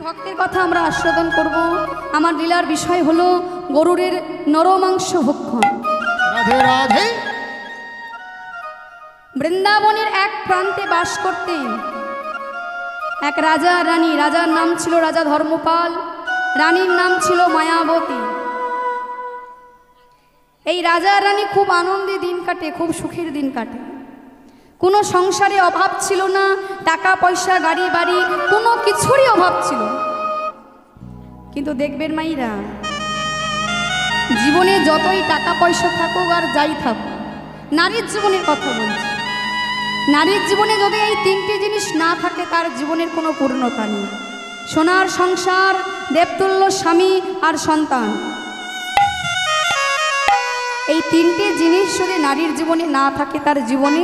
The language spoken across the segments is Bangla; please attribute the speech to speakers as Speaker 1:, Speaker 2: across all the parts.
Speaker 1: ভক্তের কথা আমরা আস্বাদন করব। আমার লীলার বিষয় হলো গরুরের নরমাংস ভক্ষণ।
Speaker 2: রাধে রাধে।
Speaker 1: বৃন্দাবনের এক প্রান্তে বাস করতেন এক রাজা রানী। রাজার নাম ছিল রাজা ধর্মপাল, রানীর নাম ছিল মায়াবতী। এই রাজা রানী খুব আনন্দে দিন কাটে, খুব সুখের দিন কাটে। কোনো সংসারে অভাব ছিল না, টাকা পয়সা গাড়ি বাড়ি কোনো কিছুরই অভাব ছিল। কিন্তু দেখবেন মাইরা, জীবনে যতই টাকা পয়সা থাকুক আর যাই থাকুক, নারীর জীবনের কথা বলছি, নারীর জীবনে যদি এই তিনটি জিনিস না থাকে তার জীবনের কোনো পূর্ণতা নেই। সোনার সংসার, দেবতুল্য স্বামী আর সন্তান, এই তিনটি জিনিস যদি নারীর জীবনে না থাকে তার জীবনে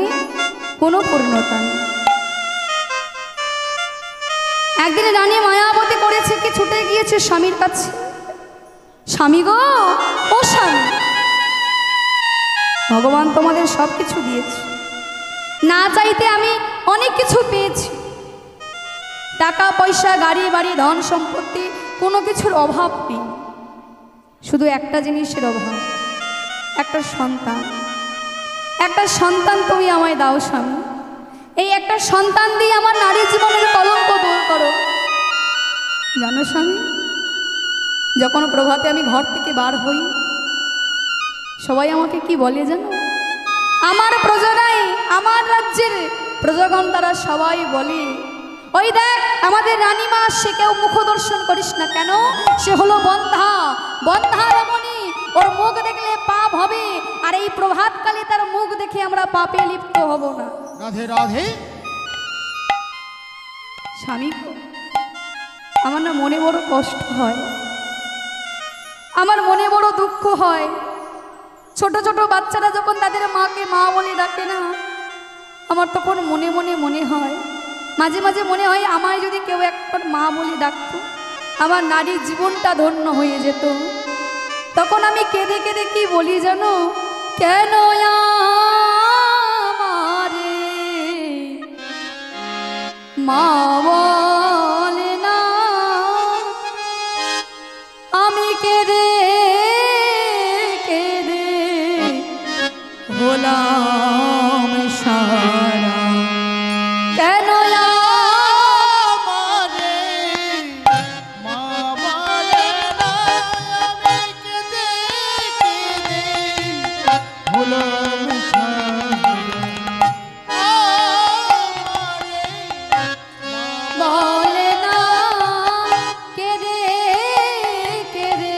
Speaker 1: কোনো পূর্ণতা নেই। একদিন রানী মায়াবতী করেছে কি, ছুটে গিয়েছে স্বামীর কাছে। স্বামী গো, ও স্বামী, ভগবান তোমাদের সব কিছু দিয়েছে, না চাইতে আমি অনেক কিছু পেয়েছি, টাকা পয়সা গাড়ি বাড়ি ধন সম্পত্তি কোনো কিছুর অভাব নেই, শুধু একটা জিনিসের অভাব, একটা সন্তান। একটা সন্তান তুমি আমায় দাও স্বামী, এই একটা সন্তান দিয়ে আমার নারী জীবনের কলঙ্ক দূর করো। জানো স্বামী, যখন প্রভাতে আমি ঘর থেকে বার হই, সবাই আমাকে কি বলে জানো? আমার প্রজারাই, আমার রাজ্যের প্রজাগণ তারা সবাই বলে, ওই দেখ আমাদের রানীমা, সে কেউ মুখ দর্শন করিস না কেন, সে হলো বন্ধা, বন্ধা রমণী, ওর মুখ দেখলে পাপ হবে, আর এই প্রভাতকালে তার মুখ দেখে আমরা পাপে লিপ্ত হব না।
Speaker 2: রাধে রাধে।
Speaker 1: স্বামী, আমার না মনে বড় কষ্ট হয়, আমার মনে বড় দুঃখ হয়। ছোট ছোট বাচ্চারা যখন তাদের মাকে মা বলে ডাকে না, আমার তখন মনে মনে মনে হয়, মাঝে মাঝে মনে হয় আমায় যদি কেউ একবার মা বলে ডাকতো, আমার নারীর জীবনটা ধন্য হয়ে যেত। তখন আমি কেঁদে কেঁদে কি বলি জানো? কেন আমারে মা বলে না, আমি কেঁদে কেঁদে হলাম সারা। কেন
Speaker 2: আমারে মা বলে না, আমি কেঁদে কেঁদে হলাম সারা। আমারে
Speaker 1: বলে না, কেঁদে কেঁদে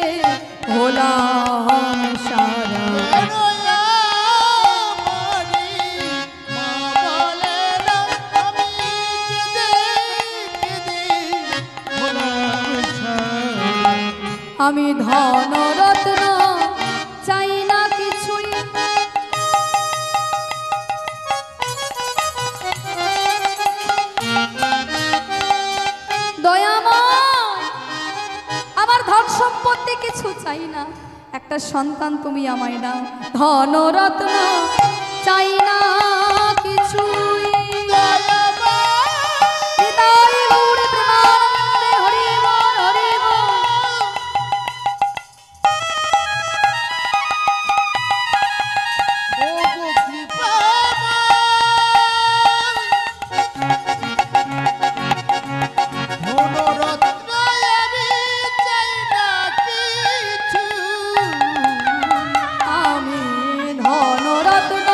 Speaker 1: হলাম সারা।
Speaker 2: কেন আমারে মা বলে না, আমি কেঁদে কেঁদে হলাম সারা।
Speaker 1: আমি ধন রত্ন চাই না কিছুই, দয়াময় আমার ধন সম্পত্তি কিছু চাই না, একটা সন্তান তুমি আমায় দাও। ধন রত্ন চাই না কিছুই। হৃদয় গৌর প্রেমানন্দে হরি বল, হরি বল।
Speaker 2: ওগো কৃপাময়, ধনরত্ন আমি চাই না কিছু।
Speaker 1: আমি ধন রত্ন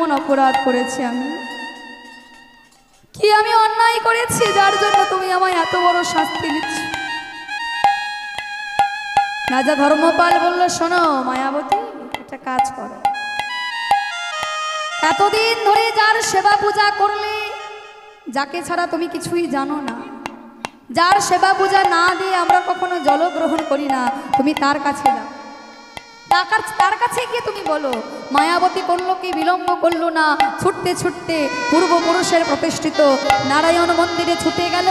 Speaker 1: এমন অপরাধ করেছি আমি? কি আমি অন্যায় করেছি যার জন্য তুমি আমায় এত বড় শাস্তি দিচ্ছ? রাজা ধর্মপাল বলল, শোনো মায়াবতী, একটা কাজ করো। এতদিন ধরে যার সেবা পূজা করলে, যাকে ছাড়া তুমি কিছুই জানো না, যার সেবা পূজা না দিয়ে আমরা কখনো জল গ্রহণ করি না, তুমি তার কাছে যাও। তার কাছে গিয়ে তুমি বলো, মায়াবতী করলো কি বিলম্ব করলো না, ছুটতে ছুটতে পূর্বপুরুষের প্রতিষ্ঠিত নারায়ণ মন্দিরে ছুটে গেল।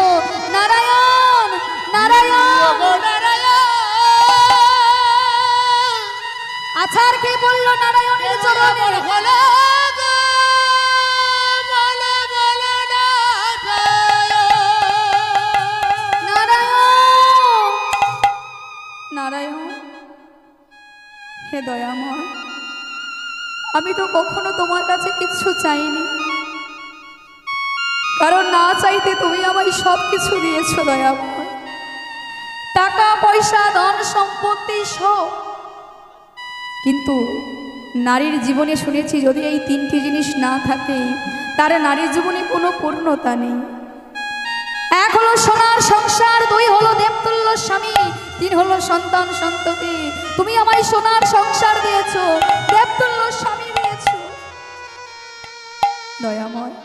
Speaker 1: নারায়ণ নারায়ণ আছার কে বললো নারায়ণের চরণে, নারায়ণ হে দয়াময়, আমি তো কখনো তোমার কাছে কিচ্ছু চাইনি, কারণ না চাইতে তুমি আমায় সব কিছু দিয়েছো দয়াময়। টাকা পয়সা ধন সম্পত্তি সব, কিন্তু নারীর জীবনে শুনেছি যদি এই তিনটি জিনিস না থাকে তার নারীর জীবনে কোনো পূর্ণতা নেই। এক হলো সোনার সংসার, দুই হলো দেবতুল্য স্বামী, তিন হলো সন্তান সন্ততি। তুমি আমায় সোনার সংসার দিয়েছো, দেবতুল্য স্বামী দিয়েছো দয়াময়,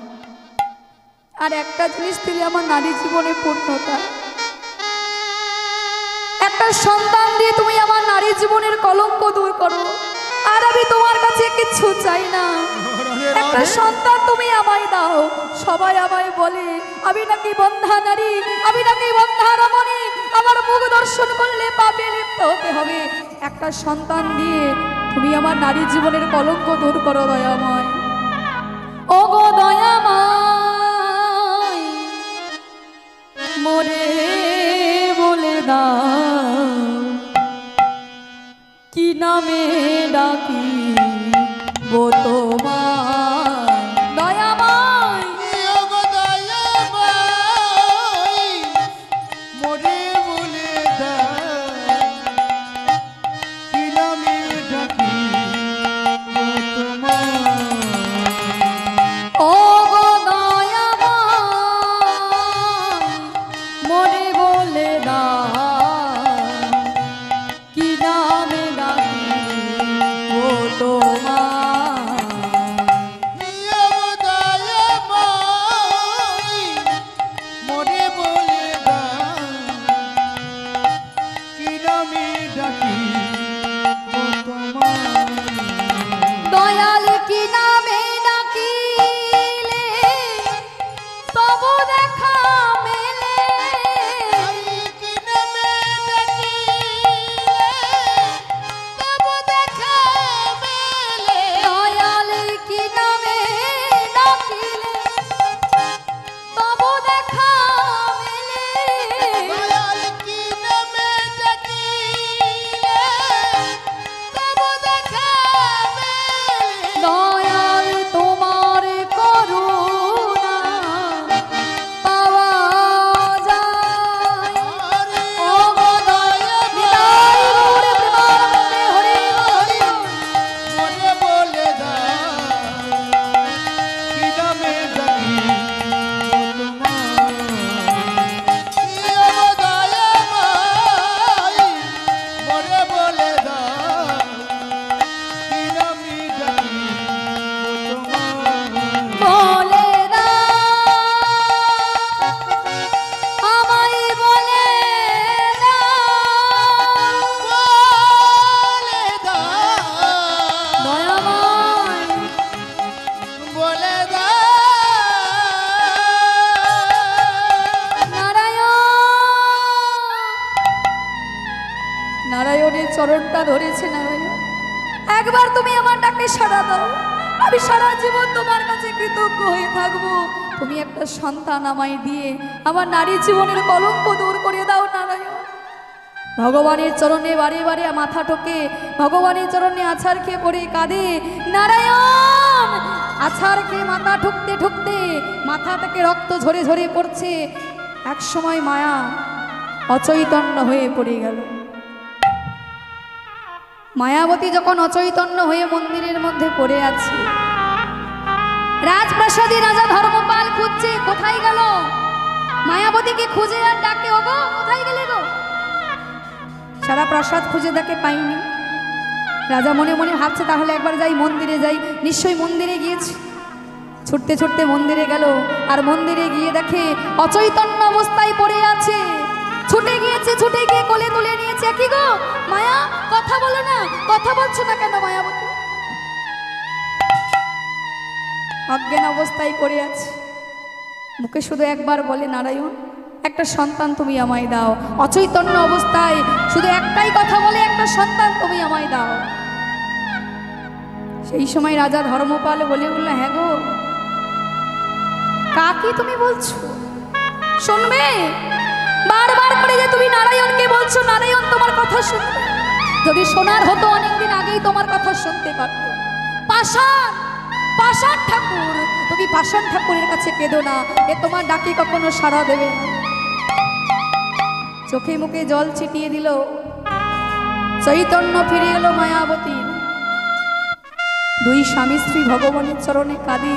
Speaker 1: আর একটা জিনিস দিলে আমার নারী জীবনে পূর্ণতা। একটা সন্তান দিয়ে তুমি আমার নারী জীবনের কলঙ্ক দূর করো, আর আমি তোমার কাছে কিচ্ছু চাই না। একটা সন্তান তুমি আমায় দাও। সবাই আমায় বলে আমি নাকি বন্ধা নারী, আমি নাকি বন্ধা রমণী, আমার মুখ দর্শন করলে পাপে লিপ্ত হতে হবে। একটা সন্তান দিয়ে তুমি আমার নারী জীবনের কলঙ্ক দূর করো দয়াময়। ও গো দয়াময়, মোরে বলে দাও কি নামে ডাকি গো তোমায়। দয়াময়
Speaker 2: মোরে বলে দাও কি নামে ডাকি তোমায়।
Speaker 1: ও গো দয়াময়, মোরে বলে দাও কি নামে ডাকি গো তোমায়।
Speaker 2: মোরে বলে দাও কি নামে ডাকি তোমায়।
Speaker 1: দয়াল কি নামে ডাকিলে তবু দেখা মেলে,
Speaker 2: কি নামে ডাকিলে তবু দেখা মেলে।
Speaker 1: দয়াল কি নামে ডাকিলে তবু দেখা মেলে।
Speaker 2: দয়াল কি নামে ডাকিলে তবু দেখা মেলে।
Speaker 1: দয়াল তোমার করুণা পাওয়া যায়। ও গো দয়াল, নিতাই গৌর প্রেমানন্দে হরি হরি।
Speaker 2: মোরে বলে দাও কি নামে ডাকি তোমায়। মোরে বলে দাও কি নামে ডাকি তোমায়।
Speaker 1: বলে দাও আমায়, বলে দাও দয়াময়।
Speaker 2: বলে দাও
Speaker 1: নারায়ণের চরণটা ধরেছে। নারায়ণ, একবার তুমি আমার ডাকে সাড়া দাও, আমি সারা জীবন তোমার কাছে কৃতজ্ঞ হয়ে থাকবো। তুমি একটা সন্তান আমায় দিয়ে আমার নারী জীবনের কলঙ্ক দূর করে দাও নারায়ণ। ভগবানের চরণে বারে বারে মাথা ঠোকে, ভগবানের চরণে আছাড় খেয়ে পড়ে কাঁদে। নারায়ণ আছাড় খেয়ে মাথা ঠুকতে ঠুকতে মাথা থেকে রক্ত ঝরে ঝরে পড়ছে। এক সময় মায়া অচৈতন্য হয়ে পড়ে গেল। মায়াবতী যখন অচৈতন্য হয়ে মন্দিরের মধ্যে পড়ে আছে, রাজপ্রাসাদে রাজা ধর্মপাল খুঁজছে, কোথায় গেল? মায়াবতীকে খুঁজে আর ডাকে, ওগো কোথায় গেলে গো? সারা প্রাসাদ খুঁজে দেখে পাইনি। রাজা মনে মনে ভাবছে তাহলে একবার যাই, মন্দিরে যাই, নিশ্চয়ই মন্দিরে গিয়েছে। ছুটতে ছুটতে মন্দিরে গেল, আর মন্দিরে গিয়ে দেখে অচৈতন্য অবস্থায় পড়ে আছে। ছুটে গিয়েছে, ছুটে গিয়ে কোলে তুলে নিয়েছে। কি গো মায়া, কথা বলো না, কথা বলছো না কেন মায়াবতী? অজ্ঞান অবস্থায় পড়ে আছে, মুখে শুধু একবার বলে নারায়ণ একটা সন্তান তুমি আমায় দাও। অচৈতন্য অবস্থায় শুধু একটাই কথা বলে, একটা সন্তান তুমি আমায় দাও। সেই সময় রাজা ধর্মপাল বলে উঠল, হ্যাঁ গো কাকে তুমি বলছো? শুনবে? বারবার করে যে তুমি নারায়ণকে বলছো, নারায়ণ তোমার কথা শুনবে। যদি শোনার হতো অনেকদিন আগেই তোমার কথা শুনতে পারতো। পাষাণ, পাষাণ ঠাকুর, তুমি পাষাণ ঠাকুরের কাছে কেঁদো না, এ তোমার ডাকে কখনো সাড়া দেবে না। চোখে মুখে জল ছিটিয়ে দিল, চৈতন্য ফিরে এলো মায়াবতীর। দুই স্বামী স্ত্রী ভগবানের চরণে কাঁদে।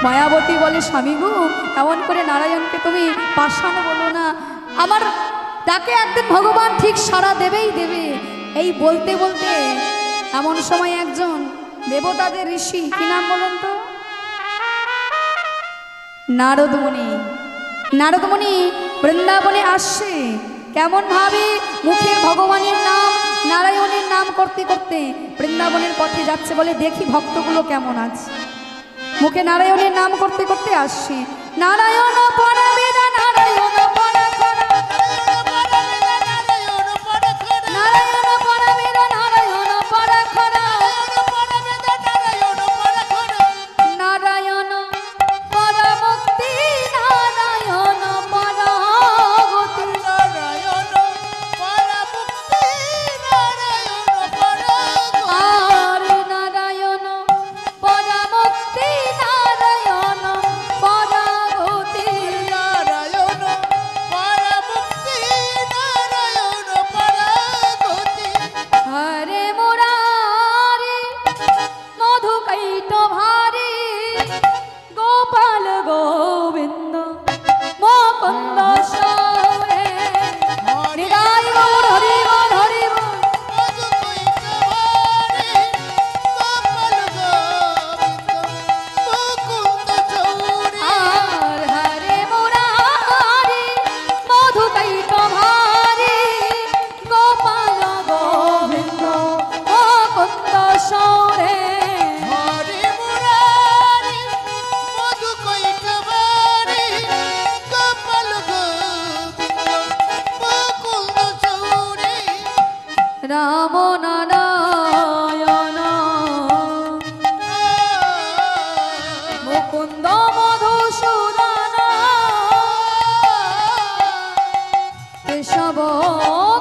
Speaker 1: মায়াবতী বলে, স্বামী গো এমন করে নারায়ণকে তুমি পাষাণ বলো না, আমার ডাকে একদিন ভগবান ঠিক সাড়া দেবেই দেবে। এই বলতে বলতে এমন সময় একজন দেবতাদের ঋষি, কি নাম বলুন তো? নারদমুনি। নারদমুনি বৃন্দাবনে আসছে। কেমন ভাবে মুখে ভগবানের নাম, নারায়ণের নাম করতে করতে বৃন্দাবনের পথে যাচ্ছে। বলে দেখি ভক্তগুলো কেমন আছে। মুখে নারায়ণের নাম করতে করতে আসছে। নারায়ণ পরবেদা, নারায়ণ পরখরা, নারায়ণ পরবেদা, নারায়ণ পরখরা, নারায়ণ পরমুক্তি, নারায়ণ পরগতি, আর নারায়ণ পরমুক্তি, নারায়ণ পরগতি। হরে মুরারি মধুকৈট ভারি, গোপাল গোবিন্দ মুকুন্দ সৌরে। হৃদয় বল হরি বল, হরি বল। আর হরে মুরারি মধুকৈট ভারি, গোপাল গোবিন্দ মুকুন্দ সৌরে। রাম নারায়ণ মুকুন্দ মধুসূদন, কেশব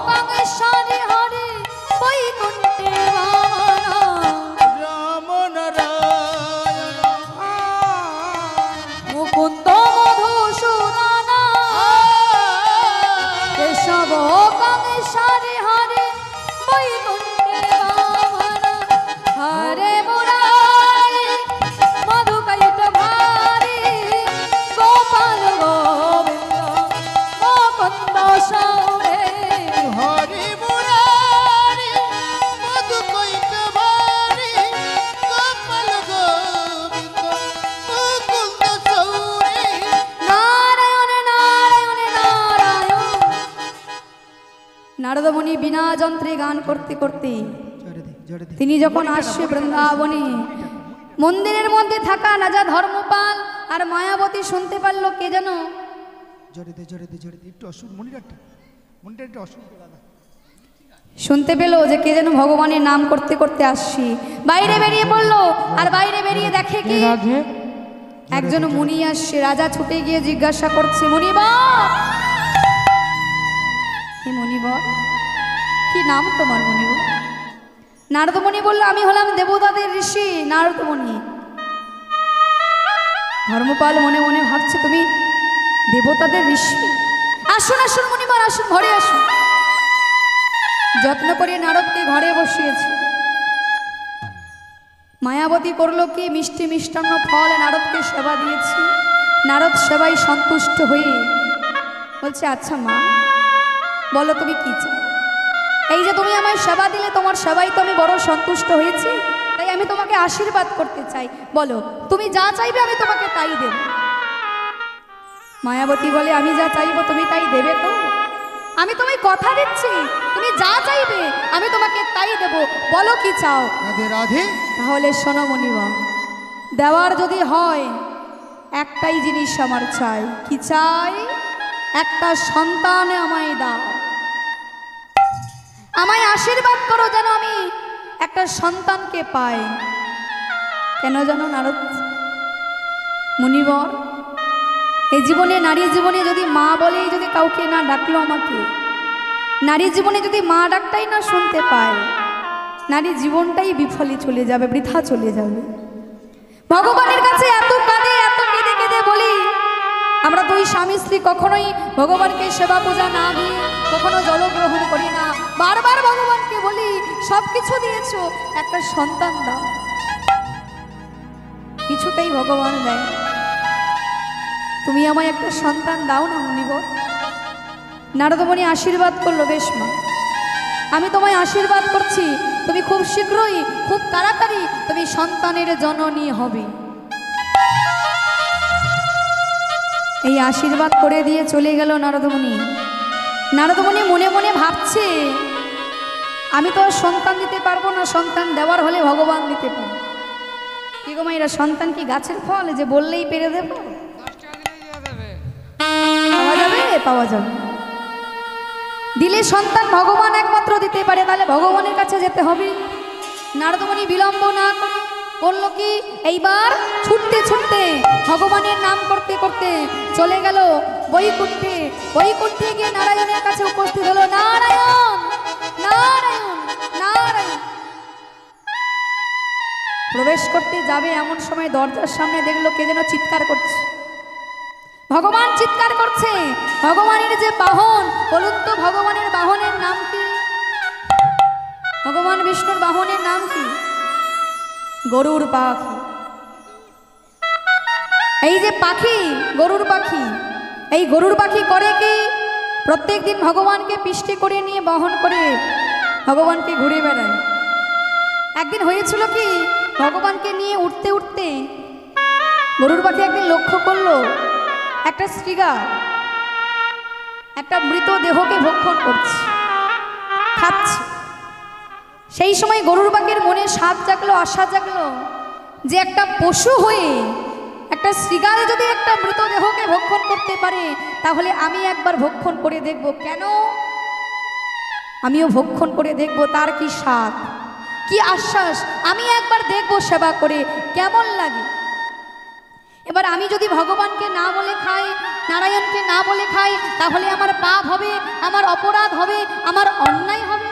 Speaker 1: কামেশ্বরী হরে বৈকুণ্ঠে মুকুন্দ মধুসূদন, কেশব কামেশ্বরী হরে বৈকুণ্ঠে হরে মুরারি মধুকৈট ভারি, গোপাল গোবিন্দ মুকুন্দ সৌরে।
Speaker 2: হরি মুরারি মধুকৈট ভারি, গোপাল গোবিন্দ মুকুন্দ সৌরে।
Speaker 1: নারায়ণ নারায়ণ নারায়ণ। নারদমুনি বিনা যন্ত্রে গান করতে করতে তিনি যখন আসছে বৃন্দাবনে, মন্দিরের মধ্যে থাকা রাজা ধর্মপাল আর মায়াবতী শুনতে পারলো কে যেন
Speaker 2: একটু অসুখ, মনিটারটা একটু অসুখ দাদা।
Speaker 1: শুনতে পেল যে কে যেন ভগবানের নাম করতে করতে আসছে। বাইরে বেরিয়ে পড়লো, আর বাইরে বেরিয়ে দেখে কি একজন মুনি আসছে। রাজা ছুটে গিয়ে জিজ্ঞাসা করছে, মুনিবর, হে মুনিবর, কি নাম তোমার মুনিবর? নারদমুনি বলল, আমি হলাম দেবতাদের ঋষি নারদমুনি। ধর্মপাল মনে মনে ভাবছে, তুমি দেবতাদের ঋষি? আসুন আসুন মুনিবর, আসুন, ঘরে আসুন। যত্ন করে নারদকে ঘরে বসিয়েছে। মায়াবতী করলো কি, মিষ্টি মিষ্টান্ন ফল নারদকে সেবা দিয়েছি। নারদ সেবাই সন্তুষ্ট হয়ে বলছে, আচ্ছা মা, বলো তুমি কি চাও? এই যে তুমি আমায় সেবা দিলে, তোমার সেবাই তো আমি বড় সন্তুষ্ট হয়েছি, তাই আমি তোমাকে আশীর্বাদ করতে চাই। বলো তুমি যা চাইবে আমি তোমাকে তাই দেব। মায়াবতী বলে, আমি যা চাইবো তুমি তাই দেবে তো? আমি তোমায় কথা দিচ্ছি, তুমি যা চাইবে আমি তোমাকে তাই দেব। বলো কি চাও?
Speaker 2: রাধে রাধে।
Speaker 1: তাহলে শোনো মনিবা, দেওয়ার যদি হয় একটাই জিনিস আমার চাই। কি চাই? একটা সন্তান আমায় দাও, আমায় আশীর্বাদ করো যেন আমি একটা সন্তানকে পাই। কেন জানো নারদ মুনিবর, এই জীবনে, নারী জীবনে যদি মা বলেই যদি কাউকে না ডাকলো আমাকে, নারী জীবনে যদি মা ডাকটাই না শুনতে পায়, নারী জীবনটাই বিফলে চলে যাবে, বৃথা চলে যাবে। ভগবানের কাছে এত কাঁদে, এত কেঁদে কেঁদে বলি, আমরা দুই স্বামী স্ত্রী কখনোই ভগবানকে সেবা পূজা না দিয়ে কখনো জলগ্রহণ করি না। বারবার ভগবানকে বলি, সব কিছু দিয়েছো, একটা সন্তান দাও। কিছুতেই ভগবান দেয়। তুমি আমায় একটা সন্তান দাও না মুনিবর। নারদমণি আশীর্বাদ করলো, বেশ মা, আমি তোমায় আশীর্বাদ করছি, তুমি খুব শীঘ্রই, খুব তাড়াতাড়ি তুমি সন্তানের জননী হবে। এই আশীর্বাদ করে দিয়ে চলে গেল নারদমণি। নারদমণি মনে মনে ভাবছে, আমি তো আর সন্তান দিতে পারবো না, সন্তান দেওয়ার হলে ভগবান দিতে পারবে। কি গো মায়েরা, সন্তান কি গাছের ফল যে বললেই পেরে দেব? পাওয়া যাবে? পাওয়া যাবে। দিলে সন্তান ভগবান একমাত্র দিতে পারে, তাহলে ভগবানের কাছে যেতে হবে। নারদমণি বিলম্ব না করে করলো কি, এইবার ছুটতে ছুটতে ভগবানের নাম করতে করতে চলে গেল বৈকুণ্ঠে। বৈকুণ্ঠে গিয়ে নারায়ণের কাছে উপস্থিত হলো। নারায়ণ নারায়ণ নারায়ণ। প্রবেশ করতে যাবে এমন সময় দরজার সামনে দেখলো কে যেন চিৎকার করছে। ভগবান চিৎকার করছে। ভগবানের যে বাহন, বলুন তো ভগবানের বাহনের নাম কি? ভগবান বিষ্ণুর বাহনের নাম কি? গরুর পাখি। এই যে পাখি, গরুর পাখি, এই গরুর পাখি করে কি, প্রত্যেক দিন ভগবানকে পিষ্টে করে নিয়ে বহন করে ভগবানকে ঘুরে বেড়ায়। একদিন হয়েছিল কি, ভগবানকে নিয়ে উঠতে উঠতে গরুর পাখি একদিন লক্ষ্য করলো একটা স্ত্রীগা একটা মৃত দেহকে ভক্ষণ করছে, খাচ্ছে। সেই সময় গরুর পাখির মনে স্বাদ জাগলো, আশা জাগলো যে একটা পশু হয়ে একটা শৃগাল যদি একটা মৃতদেহকে ভক্ষণ করতে পারে, তাহলে আমি একবার ভক্ষণ করে দেখব। কেন? আমিও ভক্ষণ করে দেখব তার কি স্বাদ, কি আশ্বাস, আমি একবার দেখব সেবা করে কেমন লাগে। এবার আমি যদি ভগবানকে না বলে খাই, নারায়ণকে না বলে খাই, তাহলে আমার পাপ হবে, আমার অপরাধ হবে, আমার অন্যায় হবে।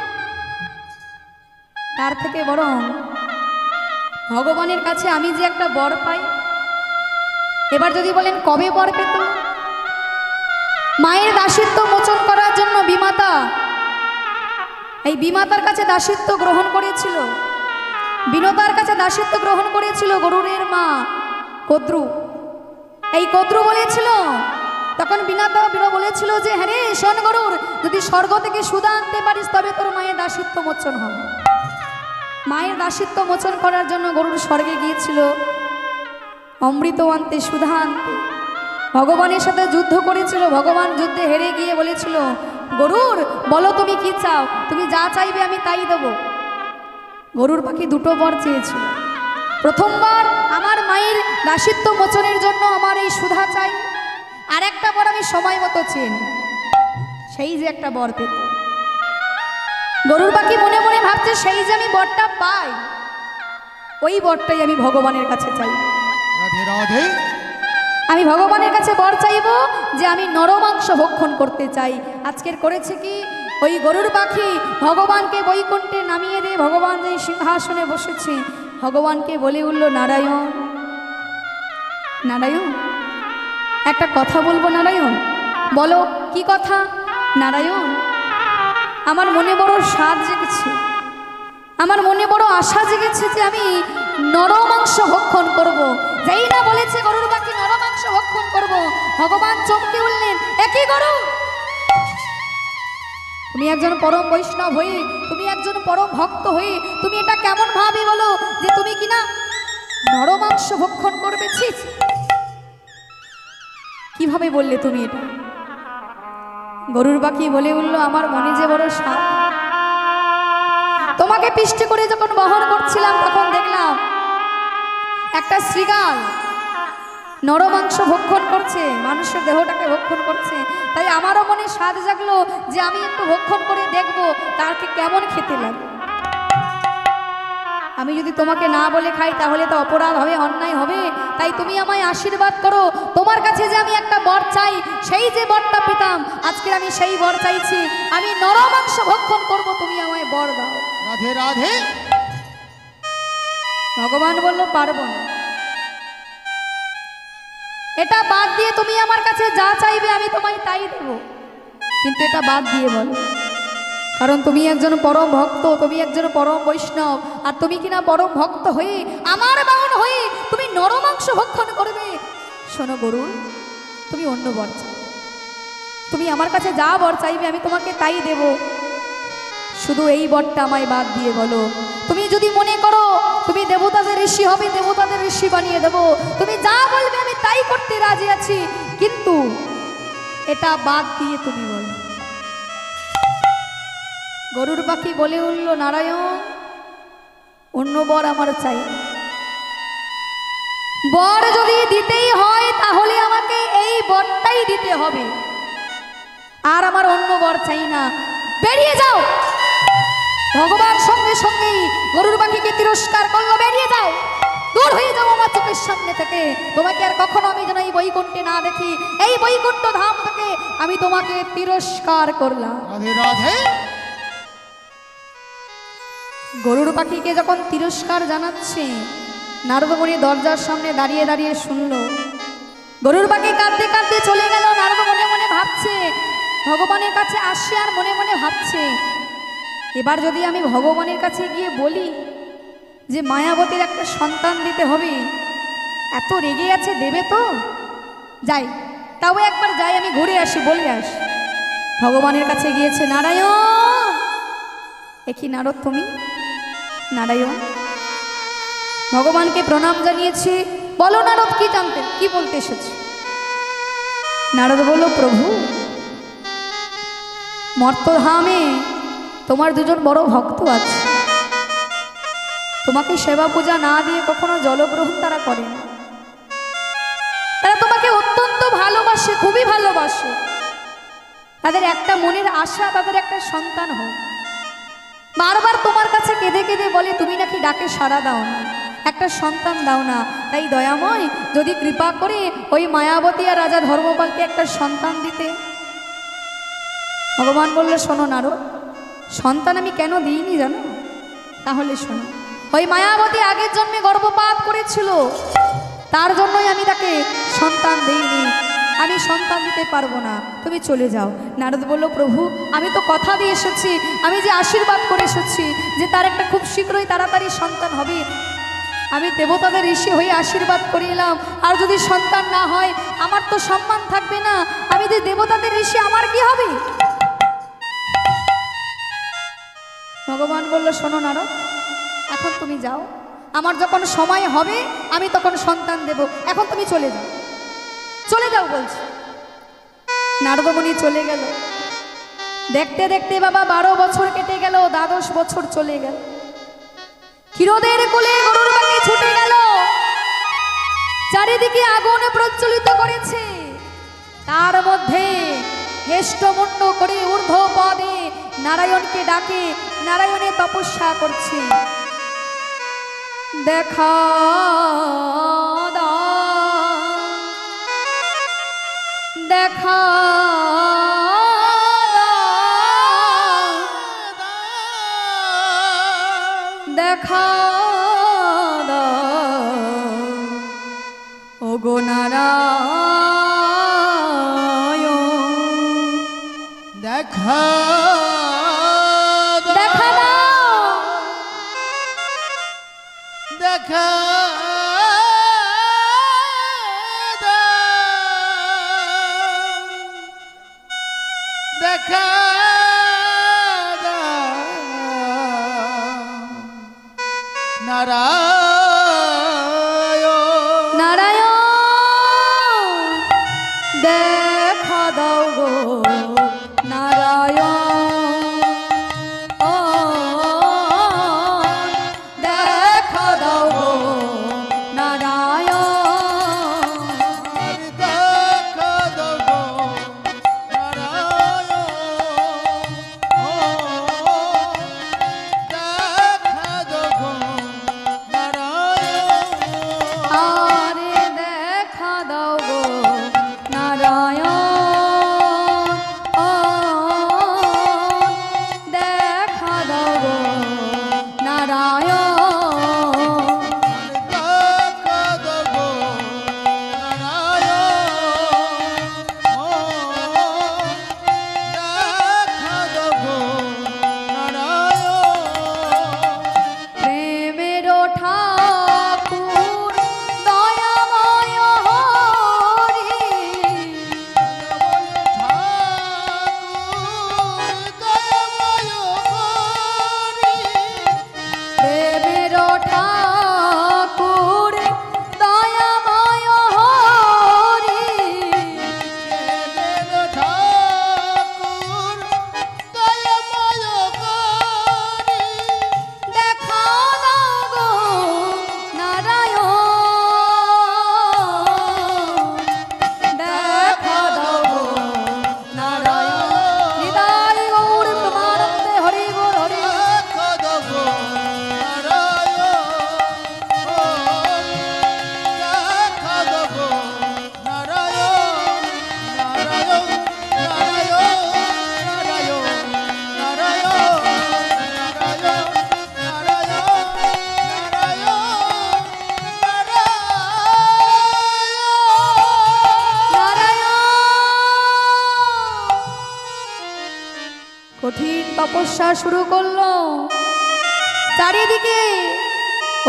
Speaker 1: তার থেকে বরং ভগবানের কাছে আমি যে একটা বর পাই। এবার যদি বলেন কবে বর পেত? মায়ের দাসিত্ব মোচন করার জন্য বিমাতা এই বিমাতার কাছে দাসিত্ব গ্রহণ করেছিল, বিনতার কাছে দাসিত্ব গ্রহণ করেছিল গরুরের মা কদ্রু। এই কদ্রু বলেছিল, তখন বিনাতা বলেছিল যে হ্যাঁ রে শোন গরুর, যদি স্বর্গ থেকে সুধা আনতে পারিস তবে তোর মায়ের দাসিত্ব মোচন হবে। মায়ের দাসিত্ব মোচন করার জন্য গরুর স্বর্গে গিয়েছিল অমৃত আনতে, সুধা আনতে। ভগবানের সাথে যুদ্ধ করেছিল। ভগবান যুদ্ধে হেরে গিয়ে বলেছিল, গরুর বলো তুমি কি চাও, তুমি যা চাইবে আমি তাই দেব। গরুর পাখি দুটো বর চেয়েছিল। প্রথমবার আমার মায়ের দাসিত্ব মোচনের জন্য আমার এই সুধা চাই, আর একটা বর আমি সময় মতো চেন। সেই যে একটা বর পেত। গরুর পাখি মনে মনে ভাবছে, সেই যে আমি বরটা পাই, ওই বরটাই আমি ভগবানের কাছে চাই।
Speaker 2: রাধে রাধে।
Speaker 1: আমি ভগবানের কাছে বর চাইব যে আমি নরমাংস ভক্ষণ করতে চাই। আজকের করেছে কি, ওই গরুর পাখি ভগবানকে বৈকুণ্ঠে নামিয়ে দিয়ে ভগবান যে সিংহাসনে বসেছে, ভগবানকে বলে উঠল, নারায়ণ নারায়ণ একটা কথা বলবো নারায়ণ। বলো কি কথা? নারায়ণ, আমার মনে বড় স্বাদ জেগেছে, আমার মনে বড় আশা জেগেছে যে আমি নরমাংস ভক্ষণ করব। যেই না বলেছে গরুর বাকি নরমাংস ভক্ষণ করব, ভগবান চমকে উঠলেন, একই গরু, তুমি একজন পরম বৈষ্ণব হয়ে, তুমি একজন পরম ভক্ত হয়ে তুমি এটা কেমন ভাবি বলো যে তুমি কিনা নরমাংস ভক্ষণ করবে? ছি, কিভাবে বললে তুমি এটা? গরুর বাকি বলে উঠল, আমার মনে যে বড় সাপ। তোমাকে পিষ্টে করে যখন বহন করছিলাম তখন দেখলাম একটা শৃগাল নরমাংস ভক্ষণ করছে, মানুষের দেহটাকে ভক্ষণ করছে। তাই আমারও মনে স্বাদ জাগলো যে আমি একটু ভক্ষণ করে দেখব তাকে কেমন খেতে লাগে। আমি যদি তোমাকে না বলে খাই তাহলে তো অপরাধ হবে, অন্যায় হবে। তাই তুমি আমায় আশীর্বাদ করো। তোমার কাছে যে আমি একটা বর চাই, সেই যে বরটা পেতাম, আজকে আমি সেই বর চাইছি, আমি নরমাংস ভক্ষণ করব, তুমি আমায় বর দাও।
Speaker 2: রাধে রাধে।
Speaker 1: ভগবান বলল, পারবো না। এটা বাদ দিয়ে তুমি আমার কাছে যা চাইবে আমি তোমায় তাই দেব, কিন্তু এটা বাদ দিয়ে বলো, কারণ তুমি একজন পরম ভক্ত, তুমি একজন পরম বৈষ্ণব, আর তুমি কিনা পরম ভক্ত হয়ে আমার বাহন হয়ে তুমি নরমাংস ভক্ষণ করবে। শোনো গরু, তুমি অন্য বর চাও, তুমি আমার কাছে যা বর চাইবে আমি তোমাকে তাই দেব, শুধু এই বরটা আমায় বাদ দিয়ে বলো। তুমি যদি মনে করো তুমি দেবতাদের ঋষি হবে, দেবতাদের ঋষি বানিয়ে দেব, তুমি যা বলবে আমি তাই করতে রাজি আছি, কিন্তু এটা বাদ দিয়ে তুমি বলো। গরুর পাখি বলে উঠল, নারায়ণ, অন্য বর আমার চাই। বর যদি দিতেই হয় তাহলে আমাকে এই বরটাই দিতে হবে, আর আমার অন্য বর চাই না, বেরিয়ে যাও। ভগবান সঙ্গে সঙ্গেই গরুর পাখিকে তিরস্কার করলো, বেরিয়ে যাও, দূর হয়ে যাও আমার চোখের সামনে থেকে, তোমাকে আর কখনো আমি যেন এই বৈকুণ্ঠে না দেখি, এই বৈকুণ্ঠ ধাম থেকে আমি তোমাকে তিরস্কার করলাম।
Speaker 2: রাধে রাধে।
Speaker 1: গরুর পাখিকে যখন তিরস্কার জানাচ্ছে, নারদ মুনি দরজার সামনে দাঁড়িয়ে দাঁড়িয়ে শুনল। গরুর পাখি কাঁদতে কাঁদতে চলে গেল। নারদ মনে মনে ভাবছে, ভগবানের কাছে আসছে আর মনে মনে ভাবছে, এবার যদি আমি ভগবানের কাছে গিয়ে বলি যে মায়াবতীর একটা সন্তান দিতে হবে, এত রেগে আছে, দেবে তো? যাই, তাও একবার যাই, আমি ঘুরে আসি, বলে আসি। ভগবানের কাছে গিয়েছে। নারায়ণ, এ কি নারদ তুমি? নারায়ণ ভগবানকে প্রণাম জানিয়েছি। বলো নারদ, কি জানতে, কি বলতে এসেছে? নারদ বলল, প্রভু, মর্তধামে তোমার দুজন বড় ভক্ত আছে, তোমাকে সেবা পূজা না দিয়ে কখনো জলগ্রহণ তারা করে না, তারা তোমাকে অত্যন্ত ভালোবাসে, খুবই ভালোবাসে, তাদের একটা মনের আশা তাদের একটা সন্তান হোক। বারবার তোমার কাছে কেঁদে কেঁদে বলে তুমি নাকি ডাকে সাড়া দাও না, একটা সন্তান দাও না। তাই দয়াময়, যদি কৃপা করে ওই মায়াবতী আর রাজা ধর্মপালকে একটা সন্তান দিতে। ভগবান বলল, শোনো নারদ, সন্তান আমি কেন দিইনি জানো? তাহলে শোনো, ওই মায়াবতী আগের জন্মে গর্ভপাত করেছিল, তার জন্যই আমি তাকে সন্তান দিইনি, আমি সন্তান দিতে পারবো না, তুমি চলে যাও। নারদ বলল, প্রভু, আমি তো কথা দিয়ে এসেছি, আমি যে আশীর্বাদ করে এসেছি যে তার একটা খুব শীঘ্রই তাড়াতাড়ি সন্তান হবে, আমি দেবতাদের ঋষি হয়ে আশীর্বাদ করে এলাম, আর যদি সন্তান না হয় আমার তো সম্মান থাকবে না, আমি যে দেবতাদের ঋষি আমার কি হবে? ভগবান বলল, শোনো নারদ, এখন তুমি যাও, আমার যখন সময় হবে আমি তখন সন্তান দেব, এখন তুমি চলে যাও, চলে যাও বলছি। নারদ মুনি চলে গেল। দেখতে দেখতে বাবা 12 বছর কেটে গেল, 12 বছর চলে গেল। ক্ষীরোদের কোলে গরুর পাখি ছুটে গেল, চারিদিকে আগুন প্রজ্বলিত করেছে, তার মধ্যে হেষ্টমুণ্ড করে ঊর্ধ্ব পদে নারায়ণকে ডাকে, নারায়ণে তপস্যা করছে। দেখা দেখা দেখা ওগো নারায়ণ,
Speaker 2: দেখা
Speaker 1: দেখা দাও,
Speaker 2: দেখা দেখা দাও নারায়ণ
Speaker 1: নারায়ণ দেখা দাও গো নারায়ণ ও দেখা দাও গো নারায়ণ
Speaker 2: দেখা দাও গো নারায়ণ ও দেখা দাও গো নারায়ণ
Speaker 1: আরে দেখা দাও গো নারায়ণ ও দেখা দাও গো নারায়ণ
Speaker 2: দেখা দাও গো নারায়ণ ও দেখা দাও গো নারায়ণ
Speaker 1: প্রেমের ঠাকুর দয়াময় হরি প্রেমের ঠাকুর দয়াময় হরি দেখা দাও গো নারায়ণ দেখা দাও গো নারায়ণ হৃদয় গৌর তোমানন্দে হরি বল হরি কঠিন তপস্যা শুরু করলো চারিদিকে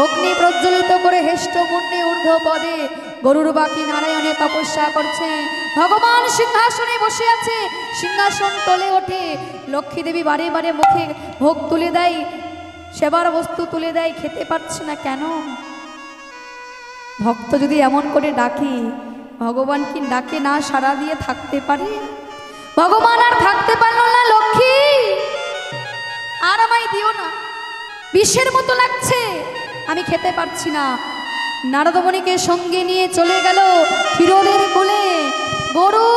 Speaker 1: অগ্নি প্রজ্বলিত করে হেষ্টমুণ্ডে ঊর্ধ্ব পদে গরুর বাকি নারায়ণে তপস্যা করছে ভগবান সিংহাসনে বসে আছে সিংহাসন তলে ওঠে লক্ষ্মী দেবী বারে বারে মুখে ভোগ তুলে দেয় সেবার বস্তু তুলে দেয় খেতে পারছে না কেন ভক্ত যদি এমন করে ডাকে ভগবান কি ডাকে না সাড়া দিয়ে থাকতে পারে ভগবান আর থাকতে পারলো না লক্ষ্মী আর আমায় দিও না বিষের মতো লাগছে আমি খেতে পারছি না নারদমণিকে সঙ্গে নিয়ে চলে গেল ক্ষীরদের কোলে গরু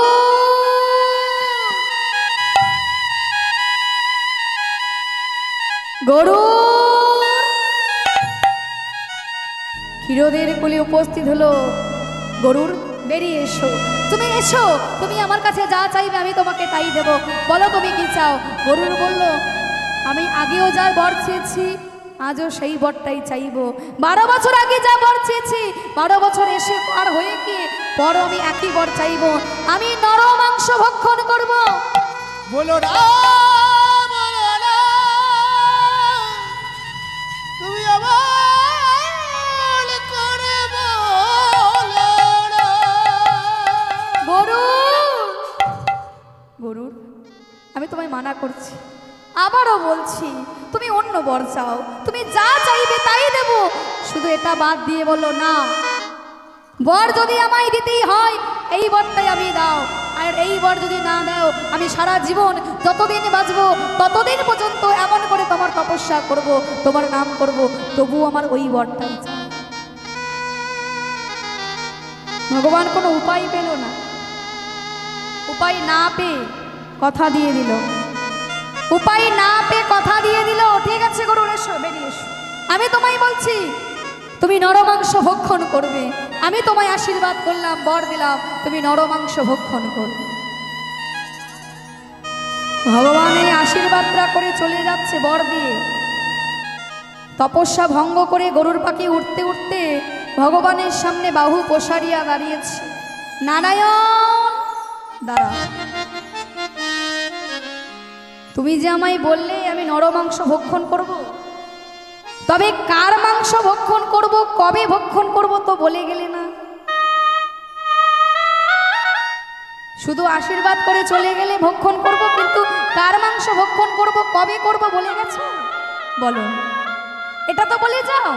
Speaker 1: গরু ক্ষীরদের কোলে উপস্থিত হলো গরুর বেরিয়ে এসো তুমি আমার কাছে যা চাইবে আমি তোমাকে তাই দেব বলো তুমি কি চাও গরুর বলল আমি আগেও যা বর চেয়েছি আজও সেই বরটাই চাইবো 12 বছর আগে যা বর চেয়েছি 12 বছর এসে পার হয়ে গিয়ে পর আমি একই বর চাইবো আমি নর মাংস ভক্ষণ করব
Speaker 2: বলো না তুমি আমার করে বলো না
Speaker 1: গরুর আমি তোমায় মানা করছি আবারও বলছি তুমি অন্য বর চাও তুমি যা চাইবে তাই দেব শুধু এটা বাদ দিয়ে বলো না বর যদি আমায় দিতেই হয় এই বরটাই আমি দাও আর এই বর যদি না দাও আমি সারা জীবন যতদিন বাঁচবো ততদিন পর্যন্ত এমন করে তোমার তপস্যা করব তোমার নাম করব তবু আমার ওই বরটাই চাই ভগবান কোনো উপায় পেল না উপায় না পেয়ে কথা দিয়ে দিল উপায় না পেয়ে কথা দিয়ে দিল ঠিক আছে গরুর এসো বেরিয়ে এসো আমি তোমায় বলছি তুমি নরমাংস ভক্ষণ করবে আমি তোমায় আশীর্বাদ করলাম বর দিলাম তুমি নরমাংস ভক্ষণ করবে ভগবান এই আশীর্বাদটা করে চলে যাচ্ছে বর দিয়ে তপস্যা ভঙ্গ করে গরুর পাখি উঠতে উঠতে ভগবানের সামনে বাহু প্রসারিয়া দাঁড়িয়েছে নারায়ণ দাঁড়া তুমি যে আমায় বললে আমি নরমাংস ভক্ষণ করব তবে কার মাংস ভক্ষণ করব কবে ভক্ষণ করব তো বলে গেলে না শুধু আশীর্বাদ করে চলে গেলে ভক্ষণ করব, কিন্তু কার মাংস ভক্ষণ করব, কবে করব বলে গেছো? বলো, এটা তো বলে যাও।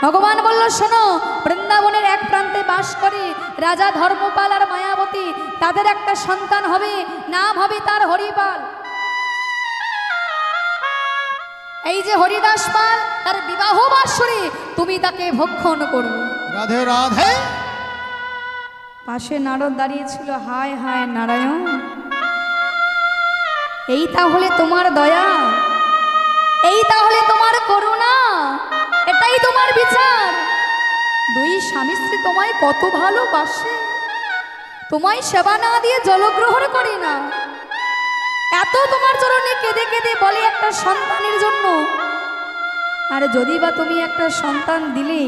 Speaker 1: ভগবান বলল, শোনো, বৃন্দাবনের এক প্রান্তে বাস করে রাজা ধর্মপাল আর মায়াবতী, তাদের একটা সন্তান হবে, নাম হবে তার হরিপাল। এই যে হরিদাস পাল, তার বিবাহ বাসরে তুমি তাকে ভক্ষণ করবে।
Speaker 2: রাধে রাধে।
Speaker 1: পাশে নারদ দাঁড়িয়েছিল। হায় হায় নারায়ণ, এই তাহলে তোমার দয়া, এই তাহলে তোমার করুণা, এটাই তোমার বিচার। দুই স্বামী স্ত্রী তোমায় কত ভালোবাসে, তোমায় সেবা না দিয়ে জলগ্রহণ করে না, এত তোমার চরণে কেঁদে কেঁদে বলে একটা সন্তানের জন্য। আর যদি বা তুমি একটা সন্তান দিলে,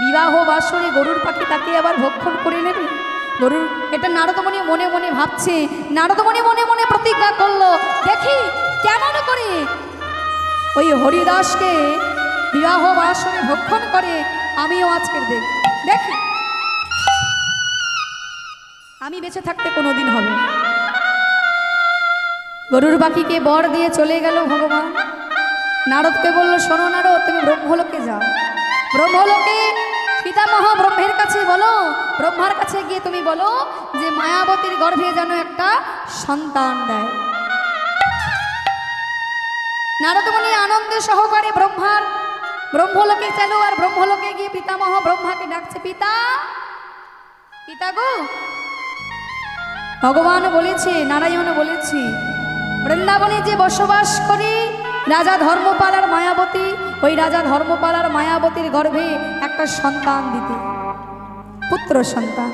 Speaker 1: বিবাহ বাসরে গরুর পাখি তাকে আবার ভক্ষণ করে নেবে। গরুর, এটা নারদমণি মনে মনে ভাবছে। নারদমণি মনে মনে প্রতিজ্ঞা করলো, দেখি কেমন করে ওই হরিদাসকে বিবাহ বাসরে ভক্ষণ করে, আমিও আজকের দেখি। আমি বেঁচে থাকতে কোনোদিন হবে। গরুর পাখিকে বর দিয়ে চলে গেল ভগবান। নারদকে বলল, শোনো নারদ, তুমি ব্রহ্মলোকে যাও। ব্রহ্মলোকে পিতামহ ব্রহ্মের কাছে বলো, ব্রহ্মার কাছে গিয়ে তুমি বলো যে মায়াবতীর গর্ভে যেন একটা সন্তান দেয়। নারদমণি আনন্দে সহকারে ব্রহ্মলোকে গেল। আর ব্রহ্মলোকে গিয়ে পিতামহ ব্রহ্মাকে ডাকছে, পিতা, পিতা গো। ভগবান বলেছে, নারায়ণ বলেছে, বৃন্দাবনে যে বসবাস করে রাজা ধর্মপাল আর মায়াবতী, ওই রাজা ধর্মপাল আর মায়াবতীর গর্ভে একটা সন্তান দিতে, পুত্র সন্তান।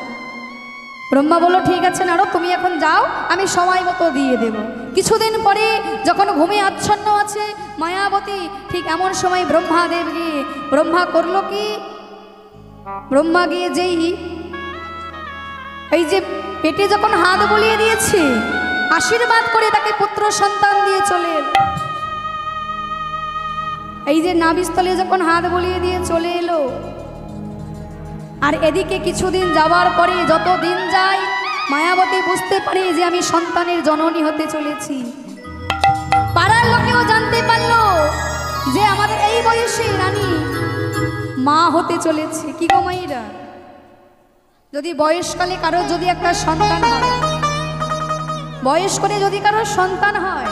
Speaker 1: ব্রহ্মা বলল, ঠিক আছে নারদ, তুমি এখন যাও, আমি সময় মতো দিয়ে দেব। কিছুদিন পরে যখন ঘুমে আচ্ছন্ন আছে মায়াবতী, ঠিক এমন সময় ব্রহ্মাদেব গিয়ে, ব্রহ্মা করলো কি, ব্রহ্মা গিয়ে যেই এই যে পেটে যখন হাত বুলিয়ে দিয়েছে, আশীর্বাদ করে তাকে পুত্র সন্তান দিয়ে চলে এলো। এই যে নাভিস্থলে যখন হাত বুলিয়ে দিয়ে চলে এলো, আর এদিকে কিছুদিন যাওয়ার পরে, যত দিন যায়, মায়াবতী বুঝতে পারে যে আমি সন্তানের জননী হতে চলেছি। পাড়ার লোকেও জানতে পারলো যে আমাদের এই বয়সে রানী মা হতে চলেছে। কি গো মাইরা, যদি বয়সকালে কারোর যদি একটা সন্তান হয়, বয়স করে যদি কারোর সন্তান হয়,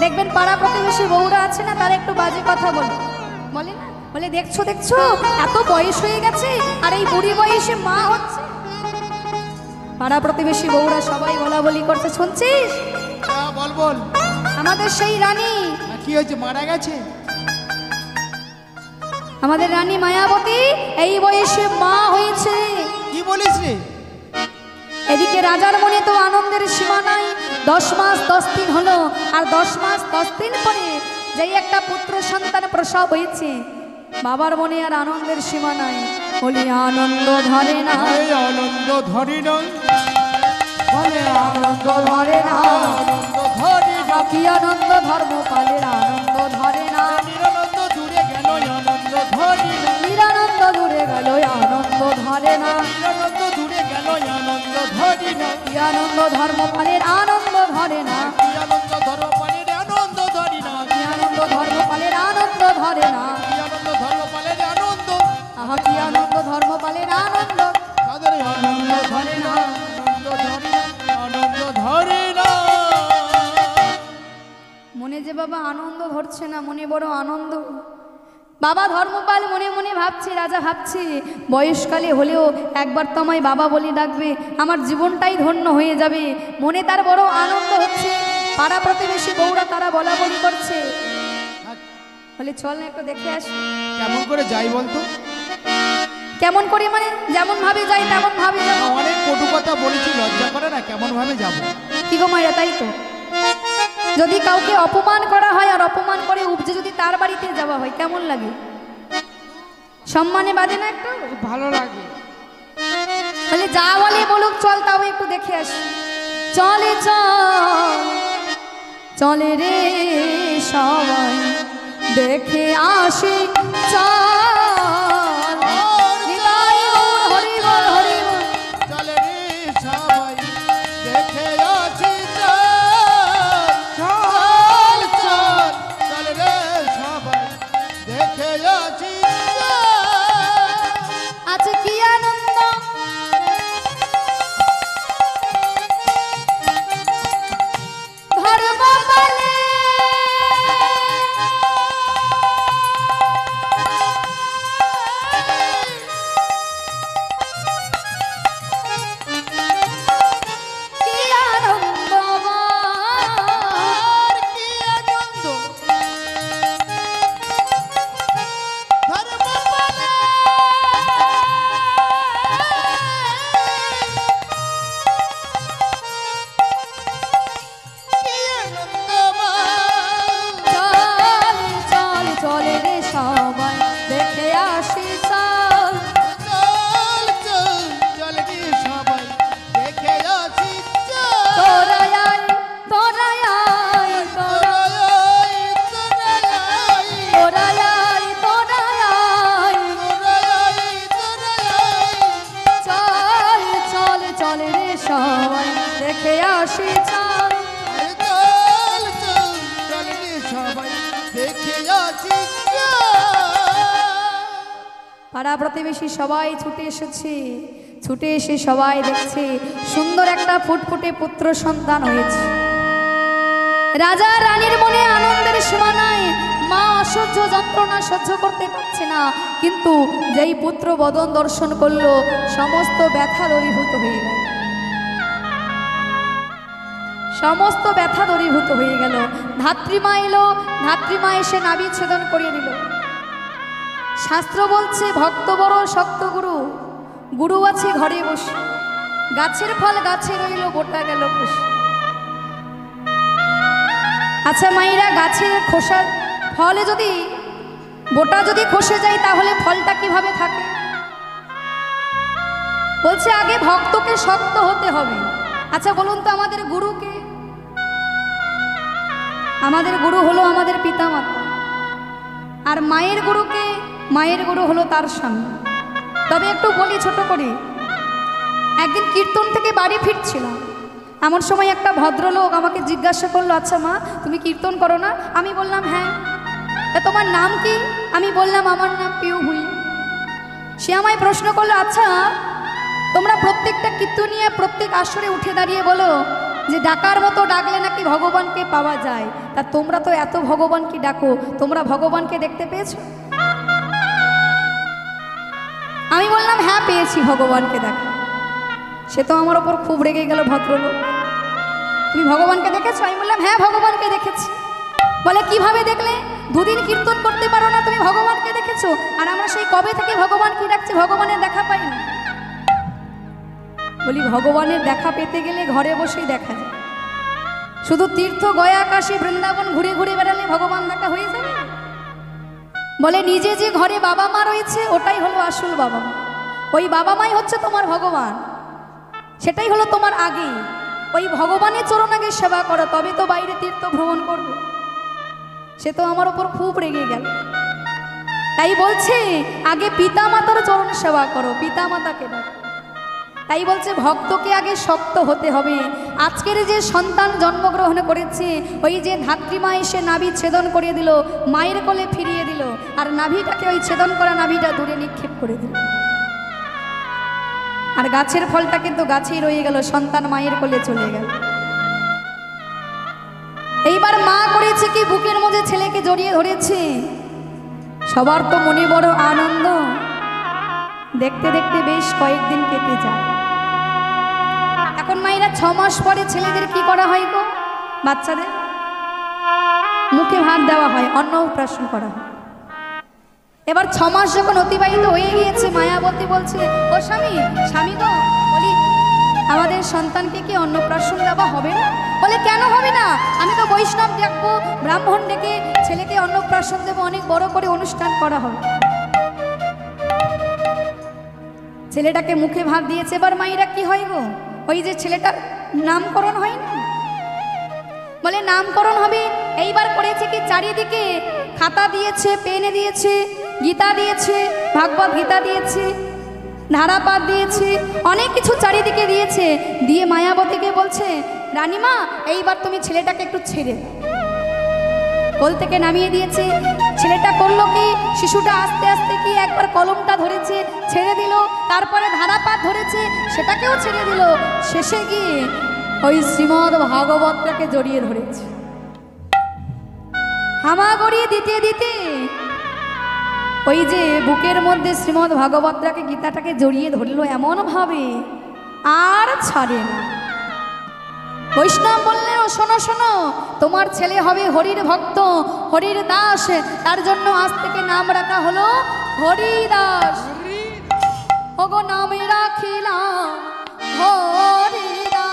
Speaker 1: দেখবেন পাড়া প্রতিবেশী বউরা আছে না, তারা একটু বাজে কথা বলে না, বলে দেখছো দেখছো এত বয়স হয়ে গেছে আর এই বুড়ি বয়সে মা হচ্ছে। পাড়া প্রতিবেশী বউরা সবাই বলা বলি করছে, শুনছিস?
Speaker 2: বল বল।
Speaker 1: আমাদের সেই রানী
Speaker 2: কি হয়েছে, মারা গেছে?
Speaker 1: আমাদের রানী মায়াবতী এই বয়সে মা হয়েছে।
Speaker 2: কি বলিস রে?
Speaker 1: এদিকে রাজার মনে তো আনন্দের সীমা নাই। 10 মাস 10 দিন হলো, আর 10 মাস 10 দিন পরে যেই একটা পুত্র সন্তান প্রসব হয়েছে, বাবার মনে আর আনন্দের সীমা নাই। বলি আনন্দ ধরে না,
Speaker 2: আনন্দ ধরে না,
Speaker 1: বলে আনন্দ ধরে না,
Speaker 2: আনন্দ ধরে না।
Speaker 1: কি আনন্দ ধর্মপালের আনন্দ ধরে না,
Speaker 2: নিরানন্দ দূরে গেল আনন্দ ধরে না,
Speaker 1: নিরানন্দ দূরে গেল আনন্দ ধরে না,
Speaker 2: নিরানন্দ দূরে গেল আনন্দ ধরে না।
Speaker 1: কি আনন্দ ধর্মপালের আনন্দ ধরে না,
Speaker 2: কি আনন্দ ধর্মপালের আনন্দ ধরে না,
Speaker 1: কি আনন্দ ধর্মপালের আনন্দ ধরে না,
Speaker 2: কি আনন্দ ধর্মপালের আনন্দ,
Speaker 1: আহা কি আনন্দ ধর্মপালের আনন্দ
Speaker 2: তাদের আনন্দ ধরে না, আনন্দ ধরে না, আনন্দ ধরে না।
Speaker 1: মনে যে বাবা আনন্দ ধরছে না, মনে বড় আনন্দ। বাবা ধর্মপাল মনে মনে ভাবছে, রাজা ভাবছে, বয়সকালে হলেও একবার তো আমায় বাবা বলে ডাকবে, আমার জীবনটাই ধন্য হয়ে যাবে। মনে তার বড় আনন্দ হচ্ছে। পাড়া প্রতিবেশী বউরা তারা বলা বলি করছে, বলে চল না একটু দেখে আসি।
Speaker 2: কেমন করে যাই বলতো?
Speaker 1: কেমন করে মানে? যেমন ভাবে যাই তেমন ভাবে যাবো।
Speaker 2: অনেক কটু কথা বলেছি, লজ্জা করে না? কেমন ভাবে যাবো?
Speaker 1: কি গো মায়েরা, তাই তো। যদি কাউকে অপমান করা হয় আর অপমান করে উপজে যদি তার বাড়িতে যাওয়া হয়, কেমন লাগে? সম্মানে বাদে না একটু?
Speaker 2: ভালো লাগে।
Speaker 1: বলে যা বলে বলুক, চল তাও একটু দেখে আসি। চলে চল, চলে রে সবাই দেখে আসি, চল। নিতাই গৌর হরি বল, হরি বল।
Speaker 2: চলে রে সবাই
Speaker 1: দেখে আসি চাঁদ।
Speaker 2: আরে চল চল চল রে সবাই দেখে আসি
Speaker 1: পাড়া প্রতিবেশী সবাই ছুটে এসেছে, ছুটে এসে সবাই দেখছে সুন্দর একটা ফুটফুটে পুত্র সন্তান হয়েছে। রাজা রানীর মনে আনন্দের সীমা নাই, মা অসহ্য যন্ত্রণা সহ্য করতে পারছে না, কিন্তু যেই পুত্র বদন দর্শন করলো সমস্ত ব্যথা দূরীভূত হয়ে গেল, সমস্ত ব্যথা দূরীভূত হয়ে গেল। ধাত্রীমা এলো, ধাত্রীমা এসে নাভি ছেদন করিয়ে দিল। শাস্ত্র বলছে ভক্ত বড় শক্ত গুরু, গুরু আছে ঘরে বসে, গাছের ফল গাছে রইল গোটা গেল খুশি। আচ্ছা মায়েরা, গাছের খোসা ফলে যদি বোটা যদি খসে যায় তাহলে ফলটা কিভাবে থাকে? বলছে আগে ভক্তকে শক্ত হতে হবে। আচ্ছা বলুন তো আমাদের গুরুকে? আমাদের গুরু হলো আমাদের পিতামাতা, আর মায়ের গুরুকে? মায়ের গুরু হলো তার স্বামী। তবে একটু বলি ছোট করে, একদিন কীর্তন থেকে বাড়ি ফিরছিলাম, এমন সময় একটা ভদ্রলোক আমাকে জিজ্ঞাসা করলো, আচ্ছা মা তুমি কীর্তন করো না? আমি বললাম হ্যাঁ। তা তোমার নাম কি? আমি বললাম আমার নাম পিউ ভুই। সে আমায় প্রশ্ন করলো, আচ্ছা তোমরা প্রত্যেকটা কীর্তনিয়া প্রত্যেক আসরে উঠে দাঁড়িয়ে বলো যে ডাকার মতো ডাকলে নাকি ভগবানকে পাওয়া যায়, তা তোমরা তো এত ভগবানকে ডাকো, তোমরা ভগবানকে দেখতে পেয়েছো? আমি বললাম হ্যাঁ পেয়েছি ভগবানকে দেখা। সে তো আমার ওপর খুব রেগে গেল, ভদ্রলোক তুমি ভগবানকে দেখেছো? আমি বললাম হ্যাঁ ভগবানকে দেখেছি। বলে কিভাবে দেখলে? দুদিন কীর্তন করতে পারো না, তুমি ভগবানকে দেখেছো? আর আমরা সেই কবে থেকে ভগবানকে ডাকছি, ভগবানের দেখা পাই না। বলি ভগবানের দেখা পেতে গেলে ঘরে বসেই দেখা যায়, শুধু তীর্থ গয়া কাশী বৃন্দাবন ঘুরে ঘুরে বেড়ালে ভগবান দেখা হয়ে যাবে? বলে নিজে যে ঘরে বাবা মা রয়েছে ওটাই হলো আসল বাবা মা, ওই বাবা মাই হচ্ছে তোমার ভগবান, সেটাই হলো তোমার আগে। ওই ভগবানের চরণ আগে সেবা করো, তবে তো বাইরে তীর্থ ভ্রমণ করবে। সে তো আমার ওপর খুব রেগে গেল। তাই বলছে আগে পিতা মাতার চরণ সেবা করো, পিতা মাতাকে ডাকো। তাই বলছে ভক্তকে আগে শক্ত হতে হবে। আজকের যে সন্তান জন্মগ্রহণ করেছে, ওই যে ধাত্রীমা এসে নাভি ছেদন করিয়ে দিল, মায়ের কোলে ফিরিয়ে দিল, আর নাভিটাকে ওই ছেদন করা নাভিটা দূরে নিক্ষেপ করে দিল, আর গাছের ফলটা কিন্তু গাছেই রয়ে গেল, সন্তান মায়ের কোলে চলে গেল। এইবার মা করেছে কি, বুকের মধ্যে ছেলেকে জড়িয়ে ধরেছে। সবার তো মনে বড় আনন্দ। দেখতে দেখতে বেশ কয়েকদিন কেটে যায়। এখন মায়েরা 6 মাস পরে ছেলেদের কি করা হয় গো? বাচ্চাদের মুখে ভাত দেওয়া হয়, অন্নপ্রাশন করা হয়। এবার 6 মাস যখন অতিবাহিত হয়ে গিয়েছে, মায়াবতী বলছে, ও স্বামী, স্বামী গো, বলি আমাদের সন্তানকে কি অন্নপ্রাশন দেওয়া হবে না? বলে কেন হবে না? আমি তো বৈষ্ণব ডাকবো, ব্রাহ্মণ ডেকে ছেলেকে অন্নপ্রাশন দেবো, অনেক বড় করে অনুষ্ঠান করা হবে। ছেলেটাকে মুখে ভাত দিয়েছে। এবার মায়েরা কি হয় গো, ওই যে ছেলেটার নামকরণ হয় না? বলে নামকরণ হবে। এইবার করেছে কি, চারিদিকে খাতা দিয়েছে, পেন দিয়েছে, গীতা দিয়েছে, ভাগবত গীতা দিয়েছে, ধারাপাত দিয়েছে, অনেক কিছু চারিদিকে দিয়েছে। দিয়ে মায়াবতীকে বলছে, রানীমা এইবার তুমি ছেলেটাকে একটু ছেড়ে দাও। কোল থেকে নামিয়ে দিয়েছে। ছেলেটা করলো কি, শিশুটা আস্তে আস্তে কি একবার কলমটা ধরেছে, ছেড়ে দিল, তারপরে ধারাপাত ধরেছে, সেটাকেও ছেড়ে দিল, শেষে গিয়ে ওই শ্রীমদ্ ভাগবতটাকে জড়িয়ে ধরেছে। হামাগুড়ি দিতে দিতে ওই যে বুকের মধ্যে শ্রীমদ্ ভাগবতটাকে, গীতাটাকে জড়িয়ে ধরলো এমন ভাবে, আর ছাড়ে না। বৈষ্ণব বললেন, ও শোনো শোনো, তোমার ছেলে হবে হরির ভক্ত, হরির দাস, তার জন্য আজ থেকে নাম রাখা হলো হরিদাস। ওগো নামে রাখিলাম হরিদাস।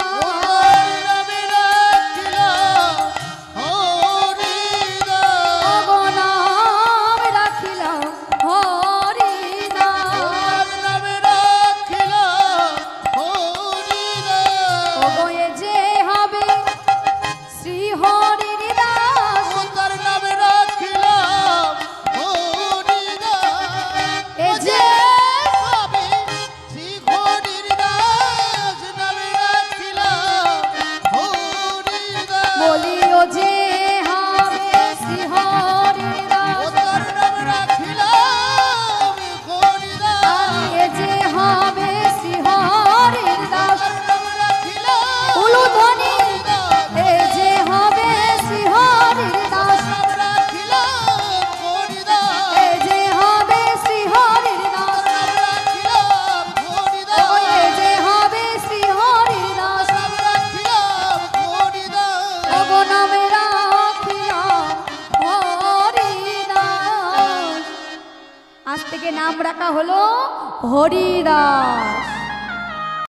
Speaker 1: থেকে নাম রাখা হলো হরিদাস।